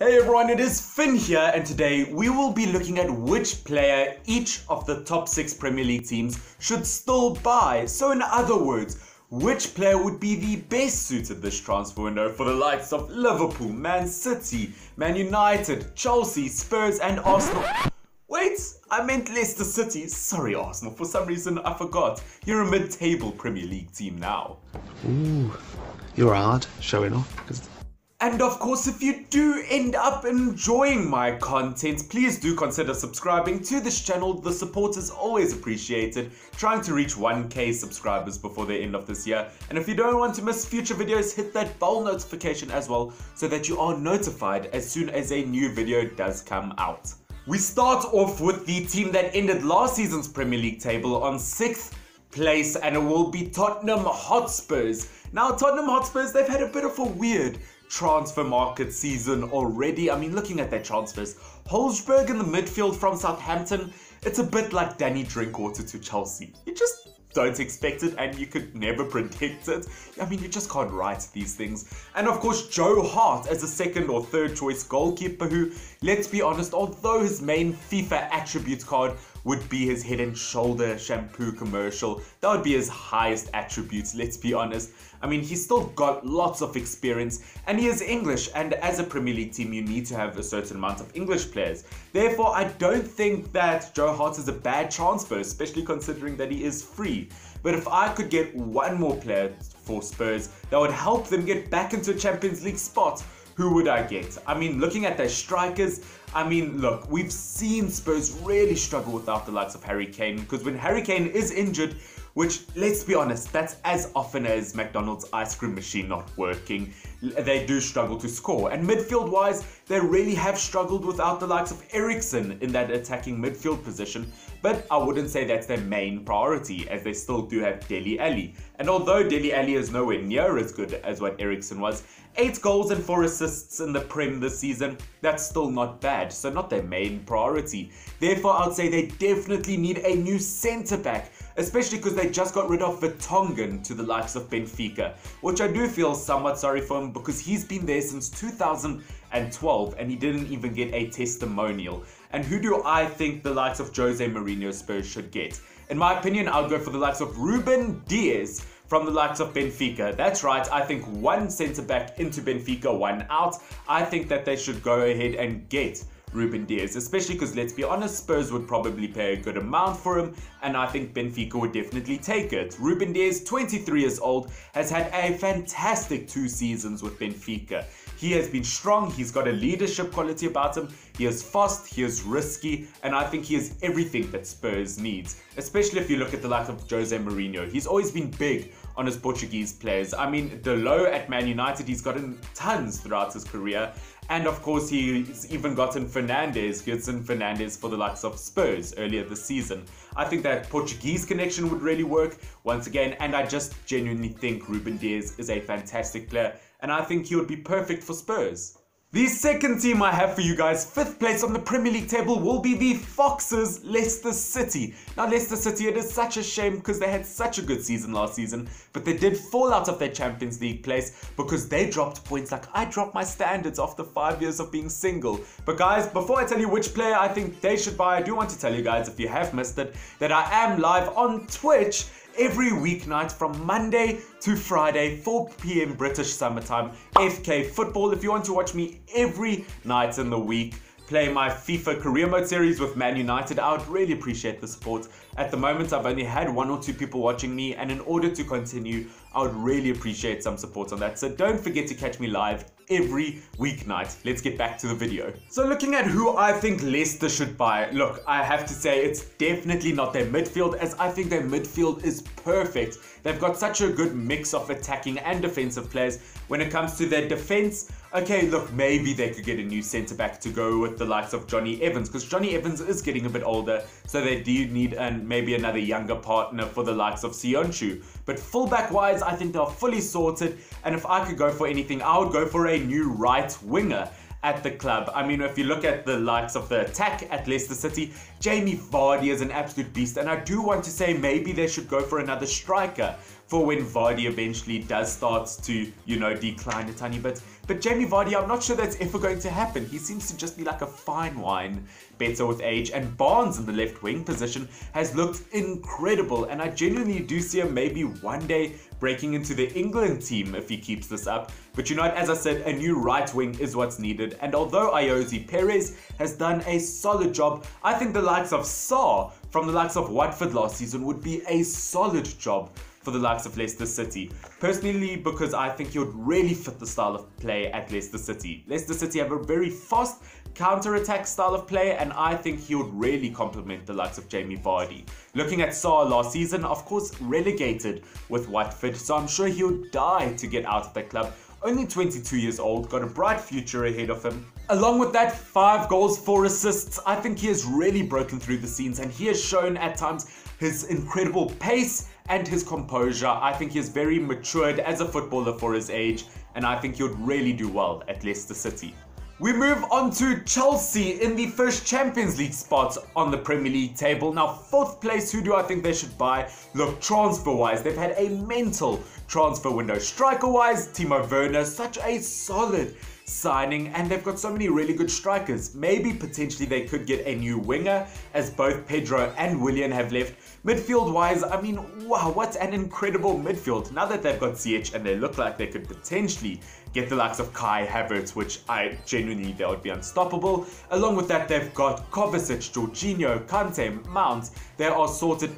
Hey everyone, it is Finn here, and today we will be looking at which player each of the top 6 Premier League teams should still buy. So in other words, which player would be the best suited this transfer window for the likes of Liverpool, Man City, Man United, Chelsea, Spurs and Arsenal. Wait, I meant Leicester City. Sorry Arsenal, for some reason I forgot. You're a mid-table Premier League team now. Ooh, you're hard showing off. And of course, if you do end up enjoying my content, please do consider subscribing to this channel. The support is always appreciated. Trying to reach 1k subscribers before the end of this year. And if you don't want to miss future videos, hit that bell notification as well so that you are notified as soon as a new video does come out. We start off with the team that ended last season's Premier League table on 6th place, and it will be Tottenham Hotspurs. Now Tottenham Hotspurs, they've had a bit of a weird transfer market season already. I mean, looking at their transfers, Holzberg in the midfield from Southampton, it's a bit like Danny Drinkwater to Chelsea. You just don't expect it and you could never predict it. I mean, you just can't write these things. And of course, Joe Hart as a second or third choice goalkeeper who, let's be honest, although his main FIFA attribute card would be his Head and Shoulder shampoo commercial, that would be his highest attributes, let's be honest. I mean, he's still got lots of experience and he is English, and as a Premier League team you need to have a certain amount of English players. Therefore, I don't think that Joe Hart is a bad transfer, especially considering that he is free. But if I could get one more player for Spurs that would help them get back into a Champions League spot, who would I get? I mean, looking at their strikers, I mean, look, we've seen Spurs really struggle without the likes of Harry Kane, because when Harry Kane is injured, which, let's be honest, that's as often as McDonald's ice cream machine not working, they do struggle to score. And midfield-wise, they really have struggled without the likes of Eriksen in that attacking midfield position, but I wouldn't say that's their main priority, as they still do have Dele Alli. And although Dele Alli is nowhere near as good as what Eriksen was, 8 goals and 4 assists in the Prem this season, that's still not bad, so not their main priority. Therefore, I'd say they definitely need a new centre-back, especially because they just got rid of Vertonghen to the likes of Benfica, which I do feel somewhat sorry for him because he's been there since 2012 and he didn't even get a testimonial. And who do I think the likes of Jose Mourinho Spurs should get? In my opinion, I'll go for the likes of Ruben Dias from the likes of Benfica. That's right, I think one centre-back into Benfica, one out. I think that they should go ahead and get Ruben Dias, especially because, let's be honest, Spurs would probably pay a good amount for him, and I think Benfica would definitely take it. Ruben Dias, 23 years old, has had a fantastic 2 seasons with Benfica. He has been strong, he's got a leadership quality about him, he is fast, he is risky, and I think he is everything that Spurs needs, especially if you look at the likes of Jose Mourinho. He's always been big on his Portuguese players. I mean, Delo at Man United, he's gotten tons throughout his career. And of course, he's even gotten Fernandes for the likes of Spurs earlier this season. I think that Portuguese connection would really work once again, and I just genuinely think Ruben Dias is a fantastic player, and I think he would be perfect for Spurs. The second team I have for you guys, 5th place on the Premier League table, will be the Foxes, Leicester City. Now Leicester City, it is such a shame because they had such a good season last season, but they did fall out of their Champions League place because they dropped points like I dropped my standards after 5 years of being single. But guys, before I tell you which player I think they should buy, I do want to tell you guys, if you have missed it, that I am live on Twitch every weeknight from Monday to Friday, 4 PM British summertime, FK football. If you want to watch me every night in the week play my FIFA career mode series with Man United, I would really appreciate the support. At the moment, I've only had 1 or 2 people watching me, and in order to continue, I would really appreciate some support on that. So don't forget to catch me live every weeknight. Let's get back to the video. So looking at who I think Leicester should buy, look, I have to say it's definitely not their midfield, as I think their midfield is perfect. They've got such a good mix of attacking and defensive players. When it comes to their defense, okay, look, maybe they could get a new centre-back to go with the likes of Johnny Evans, because Johnny Evans is getting a bit older, so they do need maybe another younger partner for the likes of Sionchu. But fullback-wise, I think they're fully sorted, and if I could go for anything, I would go for a new right winger at the club. I mean, if you look at the likes of the attack at Leicester City, Jamie Vardy is an absolute beast, and I do want to say maybe they should go for another striker for when Vardy eventually does start to, decline a tiny bit. But Jamie Vardy, I'm not sure that's ever going to happen. He seems to just be like a fine wine, better with age. And Barnes in the left wing position has looked incredible. And I genuinely do see him maybe one day breaking into the England team if he keeps this up. But as I said, a new right wing is what's needed. And although Ayoze Perez has done a solid job, I think the likes of Sarr from the likes of Watford last season would be a solid job for the likes of Leicester City. Personally, because I think he would really fit the style of play at Leicester City. Leicester City have a very fast counter-attack style of play, and I think he would really complement the likes of Jamie Vardy. Looking at Sarr last season, of course, relegated with Watford, so I'm sure he would die to get out of that club. Only 22 years old, got a bright future ahead of him. Along with that, 5 goals, 4 assists. I think he has really broken through the scenes, and he has shown at times his incredible pace and his composure. I think he is very matured as a footballer for his age, and I think he would really do well at Leicester City. We move on to Chelsea in the first Champions League spot on the Premier League table. Now, 4th place, who do I think they should buy? Look, transfer-wise, they've had a mental transfer window. Striker-wise, Timo Werner, such a solid signing, and they've got so many really good strikers. Maybe potentially they could get a new winger, as both Pedro and Willian have left. Midfield wise, I mean, wow, what an incredible midfield. Now that they've got CH and they look like they could potentially get the likes of Kai Havertz, which I genuinely, they would be unstoppable. Along with that, they've got Kovacic, Jorginho, Kante, Mount. They are sorted.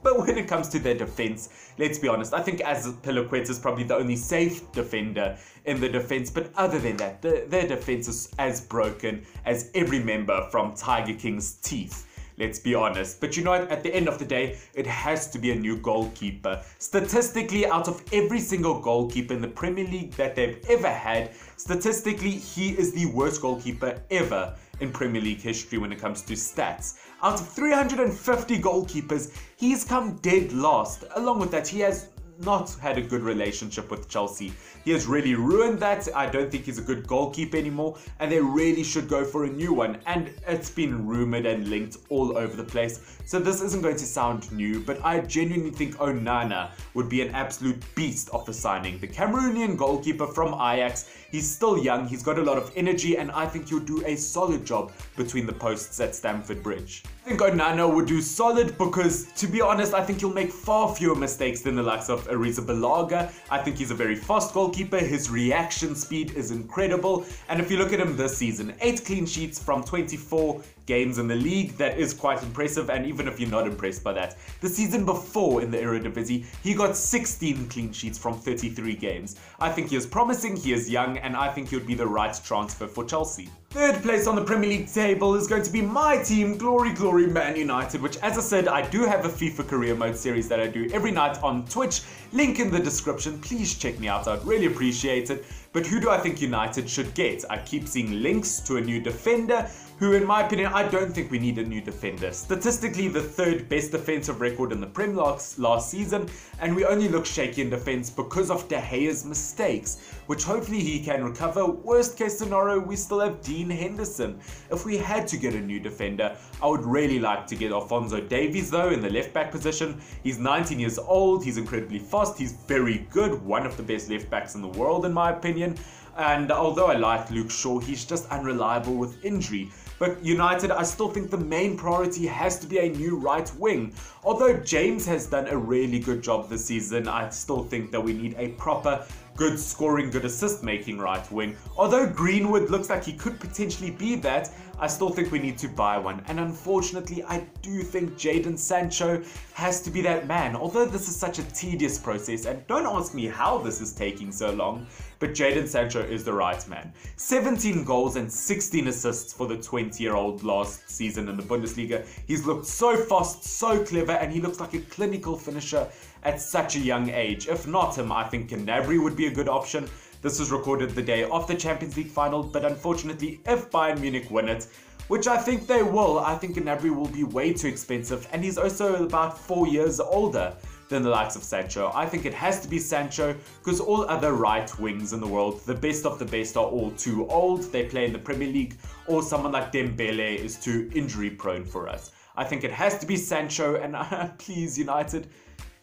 But when it comes to their defense, let's be honest, I think Azpilicueta is probably the only safe defender in the defense. But other than that, their defense is as broken as every member from Tiger King's teeth. Let's be honest. But at the end of the day, it has to be a new goalkeeper. Statistically, out of every single goalkeeper in the Premier League that they've ever had, statistically, he is the worst goalkeeper ever in Premier League history when it comes to stats. Out of 350 goalkeepers, he's come dead last. Along with that, he has not had a good relationship with Chelsea. He has really ruined that. I don't think he's a good goalkeeper anymore, and they really should go for a new one. And it's been rumored and linked all over the place, so this isn't going to sound new, but I genuinely think Onana would be an absolute beast of a signing. The Cameroonian goalkeeper from Ajax, he's still young, he's got a lot of energy, and I think he'll do a solid job between the posts at Stamford Bridge. I think Onana would do solid because, to be honest, I think he'll make far fewer mistakes than the likes of Arrizabalaga. I think he's a very fast goalkeeper. His reaction speed is incredible. And if you look at him this season, 8 clean sheets from 24 games in the league. That is quite impressive. And even if you're not impressed by that, the season before in the Eredivisie, he got 16 clean sheets from 33 games. I think he is promising, he is young, and I think he would be the right transfer for Chelsea. 3rd place on the Premier League table is going to be my team, Glory Glory Man United, which, as I said, I do have a FIFA career mode series that I do every night on Twitch. Link in the description. Please check me out. I'd really appreciate it. But who do I think United should get? I keep seeing links to a new defender, who, in my opinion, I don't think we need a new defender. Statistically, the 3rd best defensive record in the Prem last season, and we only look shaky in defense because of De Gea's mistakes, which hopefully he can recover. Worst case scenario, we still have Dean Henderson. If we had to get a new defender, I would really like to get Alphonso Davies, though, in the left-back position. He's 19 years old, he's incredibly fast, he's very good, one of the best left-backs in the world, in my opinion. And although I like Luke Shaw, he's just unreliable with injury. But United, I still think the main priority has to be a new right wing. Although James has done a really good job this season, I still think that we need a proper, good scoring, good assist making right wing. Although Greenwood looks like he could potentially be that, I still think we need to buy one. And unfortunately, I do think Jadon Sancho has to be that man. Although this is such a tedious process, and don't ask me how this is taking so long, but Jadon Sancho is the right man. 17 goals and 16 assists for the 20-year-old last season in the Bundesliga. He's looked so fast, so clever, and he looks like a clinical finisher at such a young age. If not him, I think Gnabry would be a good option. This was recorded the day of the Champions League final, but unfortunately, if Bayern Munich win it, which I think they will, I think Gnabry will be way too expensive, and he's also about 4 years older than the likes of Sancho. I think it has to be Sancho, because all other right wings in the world, the best of the best, are all too old. They play in the Premier League, or someone like Dembele is too injury prone for us. I think it has to be Sancho, and please, United,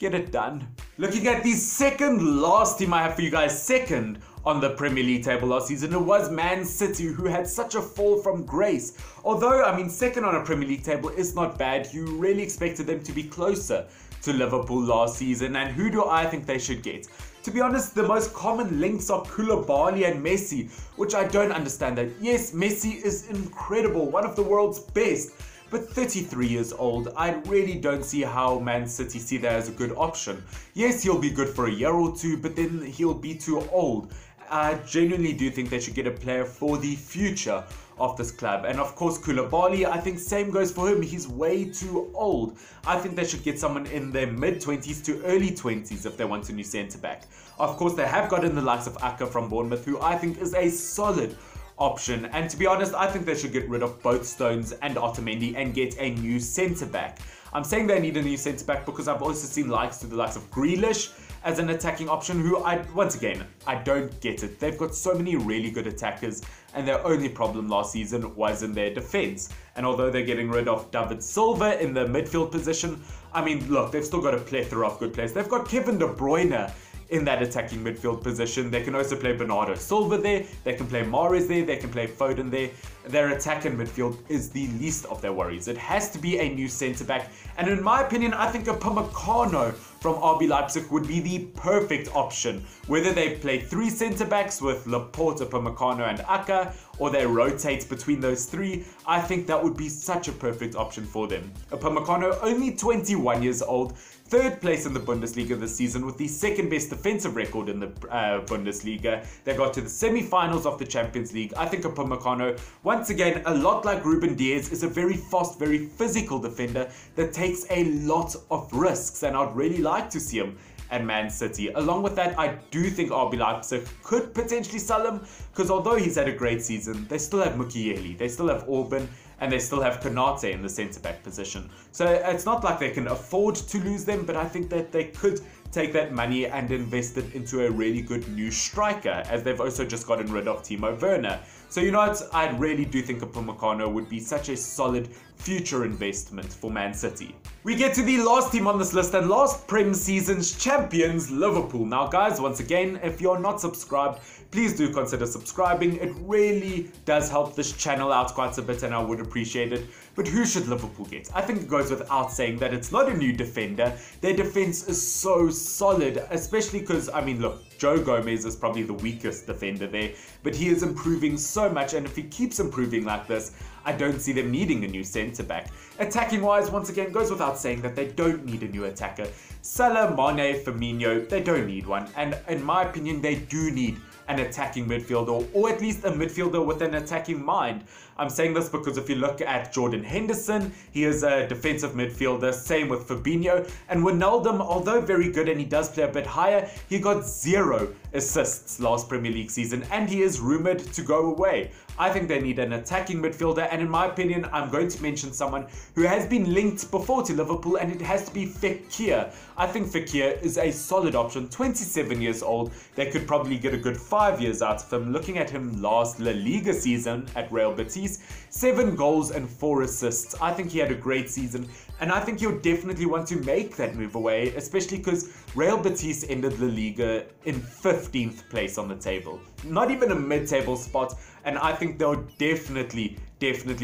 get it done. Looking at the second last team I have for you guys, second on the Premier League table last season, it was Man City, who had such a fall from grace. Although, I mean, second on a Premier League table is not bad. You really expected them to be closer to Liverpool last season. And who do I think they should get? To be honest, the most common links are Koulibaly and Messi, which I don't understand that. Yes, Messi is incredible, one of the world's best, but 33 years old, I really don't see how Man City see that as a good option. Yes, he'll be good for a year or two, but then he'll be too old. I genuinely do think they should get a player for the future of this club. And of course, Koulibaly, I think same goes for him. He's way too old. I think they should get someone in their mid-20s to early 20s if they want a new centre-back. Of course, they have gotten the likes of Aka from Bournemouth, who I think is a solid option. And to be honest, I think they should get rid of both Stones and Otamendi and get a new centre-back. I'm saying they need a new centre-back because I've also seen the likes of Grealish as an attacking option, who once again, I don't get it. They've got so many really good attackers, and their only problem last season was in their defense. And although they're getting rid of David Silva in the midfield position, I mean, look, they've still got a plethora of good players. They've got Kevin De Bruyne in that attacking midfield position. They can also play Bernardo Silva there, they can play Mahrez there, they can play Foden there. Their attack and midfield is the least of their worries. It has to be a new centre-back, and in my opinion, I think a Upamecano from RB Leipzig would be the perfect option. Whether they play 3 centre-backs with Laporte, Upamecano and Aka, or they rotate between those 3, I think that would be such a perfect option for them. Upamecano, only 21 years old, 3rd place in the Bundesliga this season with the 2nd best defensive record in the Bundesliga. They got to the semi-finals of the Champions League. I think Upamecano, once again, a lot like Ruben Diaz, is a very fast, very physical defender that takes a lot of risks, and I'd really like to see him at Man City. Along with that, I do think RB Leipzig could potentially sell him, because although he's had a great season, they still have Mukiele, they still have Orban, and they still have Konate in the centre-back position. So it's not like they can afford to lose them, but I think that they could take that money and invest it into a really good new striker, as they've also just gotten rid of Timo Werner. So you know what, I really do think Upamecano would be such a solid future investment for Man City. We get to the last team on this list, and last Prem season's champions, Liverpool. Now guys, once again, if you're not subscribed, please do consider subscribing. It really does help this channel out quite a bit, and I would appreciate it. But who should Liverpool get? I think it goes without saying that it's not a new defender. Their defense is so solid, especially because, I mean, look, Joe Gomez is probably the weakest defender there, but he is improving so much, and if he keeps improving like this, I don't see them needing a new centre-back. Attacking-wise, once again, goes without saying that they don't need a new attacker. Salah, Mane, Firmino, they don't need one, and in my opinion, they do need an attacking midfielder, or at least a midfielder with an attacking mind. I'm saying this because if you look at Jordan Henderson, he is a defensive midfielder, same with Fabinho, and Wijnaldum, although very good and he does play a bit higher, he got 0 assists last Premier League season, and he is rumoured to go away. I think they need an attacking midfielder, and in my opinion, I'm going to mention someone who has been linked before to Liverpool, and it has to be Fekir. I think Fekir is a solid option, 27 years old. They could probably get a good 5 years out of him. Looking at him last La Liga season at Real Betis, 7 goals and 4 assists. I think he had a great season, and I think you'll definitely want to make that move away, especially because Real Betis ended La Liga in 15th place on the table. Not even a mid-table spot, and I think they'll definitely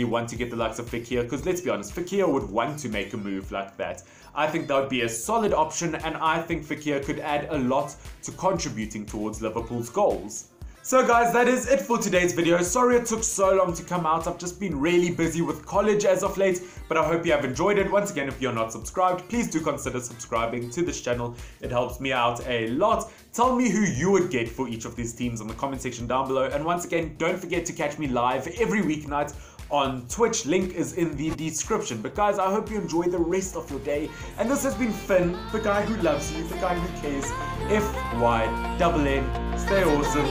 want to get the likes of Fekir, because let's be honest, Fekir would want to make a move like that. I think that would be a solid option, and I think Fekir could add a lot to contributing towards Liverpool's goals. So guys, that is it for today's video. Sorry it took so long to come out. I've just been really busy with college as of late, but I hope you have enjoyed it. Once again, if you're not subscribed, please do consider subscribing to this channel. It helps me out a lot. Tell me who you would get for each of these teams in the comment section down below. And once again, don't forget to catch me live every weeknight on Twitch. Link is in the description. But guys, I hope you enjoy the rest of your day. And this has been Finn, the guy who loves you, the guy who cares. FYNN. Stay awesome.